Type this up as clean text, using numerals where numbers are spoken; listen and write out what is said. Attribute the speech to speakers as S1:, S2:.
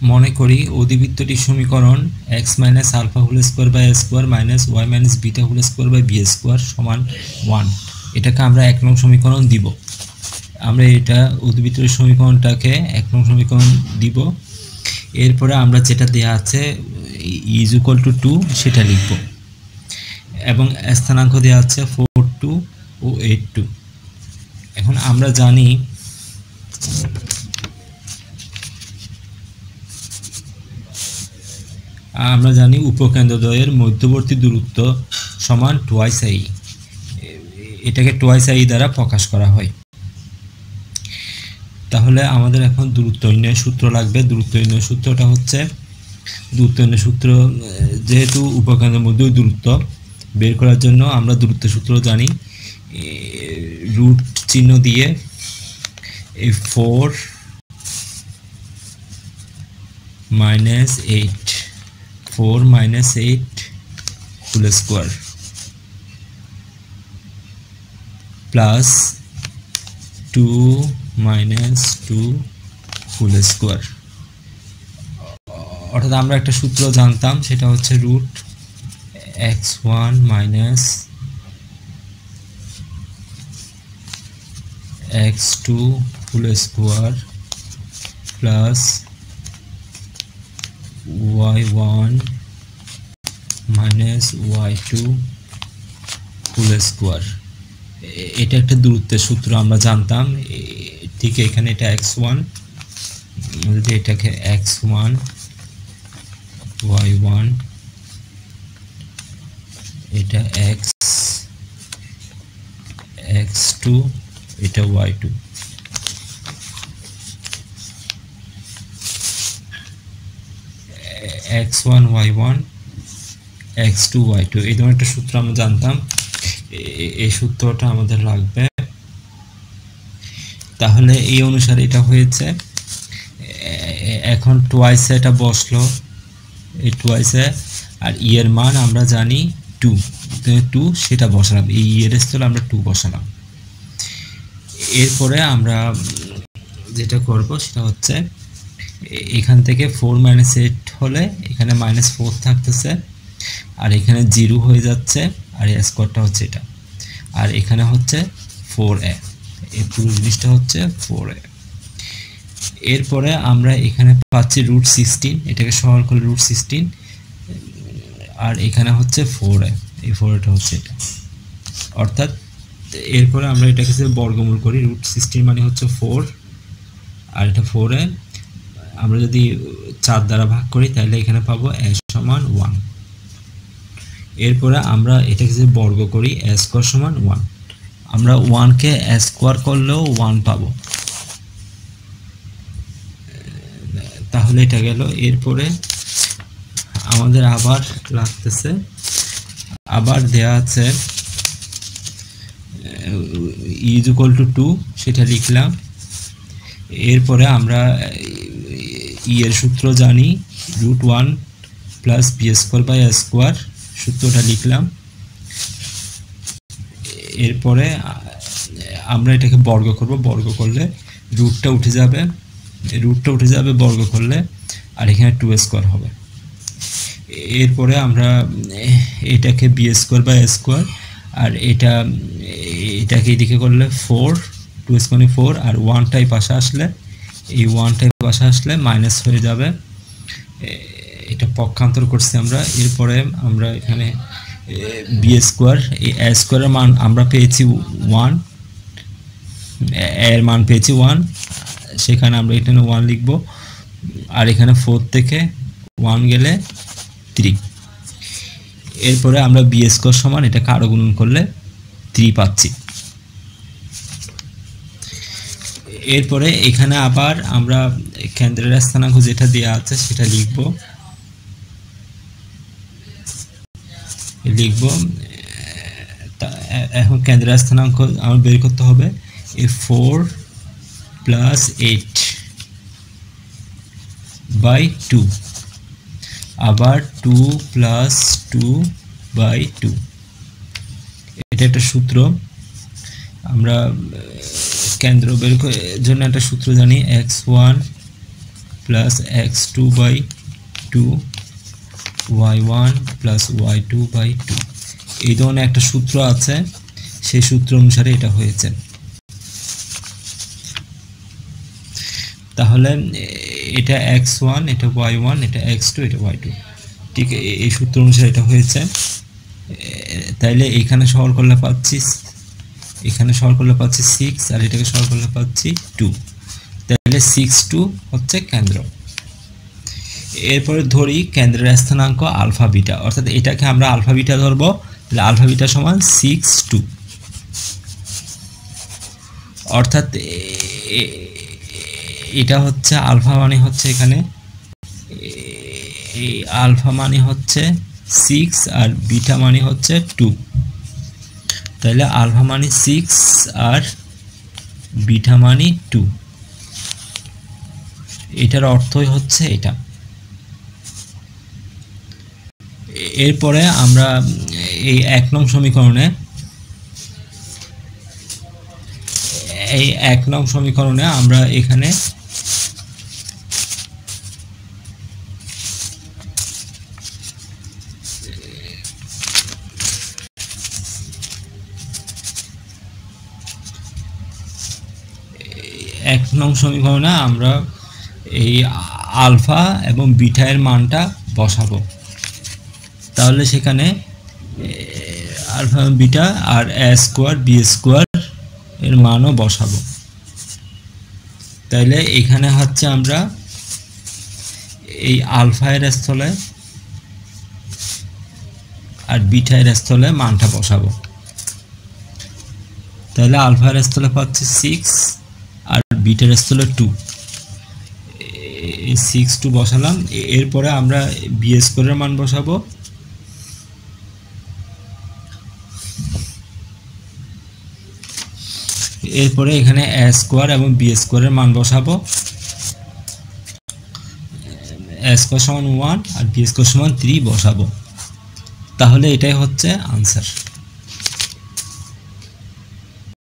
S1: মনে করি অধিবৃত্তটির সমীকরণ x minus alpha whole square by a square minus Y minus beta whole square by B square সমান 1। এটাকে আমরা 1 নং সমীকরণ দিব। আমরা এটা অধিবৃত্তটির সমীকরণটাকে 1 নং সমীকরণ দিব। এরপরে আমরা যেটা দেয়া আছে ইজ ইকুয়াল টু 2 সেটা লিখব এবং স্থানাঙ্ক দেওয়া আছে 4 2 ও 8 2। এখন আমরা জানি উপকেন্দ্রদ্বয়ের মধ্যবর্তী দূরত্ব সমান টুয়াইস আই। এটাকে টুয়াইস আই দ্বারা প্রকাশ করা হয়। তাহলে আমাদের এখন দূরত্ব নির্ণয়ের সূত্র লাগবে। দূরত্ব নির্ণয়ের সূত্রটা হচ্ছে যেহেতু উপকেন্দ্রের মধ্যে দূরত্ব বের করার জন্য আমরা দূরত্ব সূত্র জানি, রুট চিহ্ন দিয়ে এই 4 minus 8 whole square plus 2 minus 2 whole square. অর্থাৎ আমরা একটা সূত্র জানতাম, সেটা হচ্ছে root x1 minus x2 whole square plus y1 minus y2 whole square. এটা একটা দূরত্বের সূত্র আমরা জানতাম। ঠিক এখানে এটা x1, যদি এটাকে x1 y1, এটা x2, এটা y2। x1 y1 x2 y2 এই ধরনের একটা সূত্র আমরা জানতাম। এই সূত্রটা আমাদের লাগবে। তাহলে এই অনুসারে এটা হয়েছে। এখন টুয়াইসে এটা বসলো, এই টুয়াইসে, আর ই এর মান আমরা জানি 2 সেটা বসালাম। এই ই এর স্থলে আমরা 2 বসালাম। এরপরে আমরা যেটা করব সেটা হচ্ছে এখান থেকে 4 মাইনাস 8 হলে এখানে মাইনাস 4 থাকতেছে, আর এখানে 0 হয়ে যাচ্ছে, আর এই স্কোয়ারটা হচ্ছে এটা, আর এখানে হচ্ছে 4a। এই পুরো জিনিসটা হচ্ছে 4a। এরপরে আমরা এখানে পাচ্ছি রুট 16, এটাকে সরল করলে রুট 16, আর এখানে হচ্ছে 4a, এই 4a হচ্ছে এটা। অর্থাৎ এরপরে আমরা এটাকে বর্গমূল করি। রুট 16 মানে হচ্ছে 4, আর এটা 4a। আমরা যদি 4 দ্বারা ভাগ করি তাহলে এখানে পাবো a সমান 1। এরপরে আমরা এটাকে যদি বর্গ করি a স্কোয়ার সমান 1। আমরা 1 কে a স্কোয়ার করলেও 1 পাবো। তাহলে এটা গেল। এরপরে আমাদের আবার লাগতেছে, আবার দেয়া আছে ইজ ইকুয়াল টু 2 সেটা লিখলাম। এরপরে আমরা ই এর সূত্র জানি, root 1 plus B square by a square, সূত্রটা লিখলাম। এরপরে আমরা এটাকে বর্গ করব। বর্গ করলে রুটটা উঠে যাবে বর্গ করলে, আর এখানে 2 স্কোয়ার হবে। এরপরে আমরা এটাকে B square by a square, আর এটাকে এদিকে করলে 4, 2 স্কোয়ার 4, আর 1টাই পাশে আসলে, এই 1টাই পাশে আসলে মাইনাস হয়ে যাবে। এটা পক্ষান্তর করছি আমরা। এরপরে আমরা এখানে বি স্কোয়ার, এই a স্কোয়ারের মান আমরা পেয়েছি 1, এর মান পেয়েছি 1, সেখানে আমরা এখানে 1 লিখব, আর এখানে 4 থেকে 1 গেলে 3। এরপরে আমরা বি স্কোয়ার সমান এটাকে আরো গুণন করলে 3 পাচ্ছি। এরপরে এখানে আবার আমরা কেন্দ্রের স্থানাঙ্ক যেটা দেওয়া আছে সেটা লিখব। এখন কেন্দ্রের স্থানাঙ্ক আমার বের করতে হবে। 4 প্লাস 8 বাই 2, আবার 2 প্লাস 2 বাই 2। এটা একটা সূত্র। আমরা কেন্দ্র বের করার জন্য একটা সূত্র জানি, x1 plus x2/2 y1 plus y2/2। এই ধরনের একটা সূত্র আছে, সেই সূত্র অনুসারে এটা হয়েছে। তাহলে এটা x1, এটা y1, এটা x2, এটা y2, ঠিক এই সূত্র অনুসারে এটা হয়েছে। তাইলে এখানে সরল করলে পাচ্ছি, এখানে সরল করলে পাচ্ছি 6, আর এটাকে সরল করলে পাচ্ছি 2। তাহলে 6 2 হচ্ছে কেন্দ্র। এরপরে ধরি কেন্দ্রের স্থানাঙ্ক আলফা বিটা, অর্থাৎ এটাকে আমরা আলফা বিটা ধরবো। তাহলে আলফা বিটা সমান 6 2, অর্থাৎ এটা হচ্ছে আলফা মানে হচ্ছে এখানে এই আলফা মানে হচ্ছে 6 আর বিটা মানে হচ্ছে 2। তাহলে আলফা মানে 6 আর বিটা মানে 2, এটার অর্থই হচ্ছে এটা। এরপরে আমরা এই 1 নং সমীকরণে আমরা এখানে আমরা এই আলফা এবং বিটা এর মানটা বসাবো। তাহলে সেখানে আলফা বিটা আর a স্কয়ার b স্কয়ার এর মানও বসাবো। তাহলে এখানে হচ্ছে আমরা এই আলফা এর স্থলে আর বিটা এর স্থলে মানটা বসাবো। তাহলে আলফা এর স্থলে পাচ্ছি 6 আর বিটা এর স্থলে 2, 6 2 বসালাম। এরপরে আমরা b স্কয়ারের মান বসাবো। এরপরে এখানে a স্কয়ার এবং b স্কয়ারের মান বসাবো। a স্কয়ার সমান 1 আর b স্কয়ার সমান 3 বসাবো। তাহলে এটাই হচ্ছে आंसर।